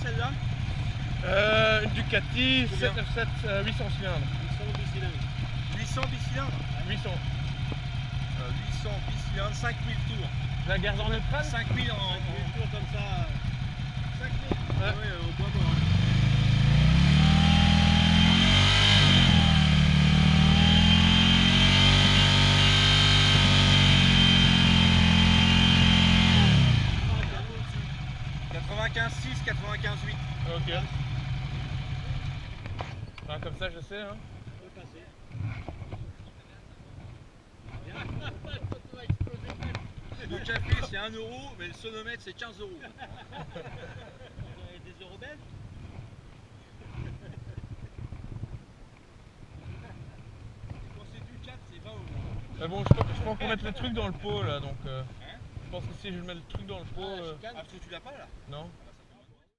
celle-là? Une Ducati 797 800 cylindres. 800 bicylindres. 800 bicylindres? 800. 800 bicylindres, 5000 tours. La garde en neutrale? 5000 en tours comme ça. 5000? Ouais. Ah ouais, au bois mort. « 95,6, 95,8. Ok. Enfin, comme ça, je sais. Hein. Le café c'est 1 €, mais le sonomètre c'est 15 €. Vous avez des euros belges? Quand c'est du 4, c'est 20 €. Mais bon, je pense qu'on mettre le truc dans le pot là, donc. Je pense que si je mets le truc dans le pot. Ah, parce que tu l'as pas là? Non.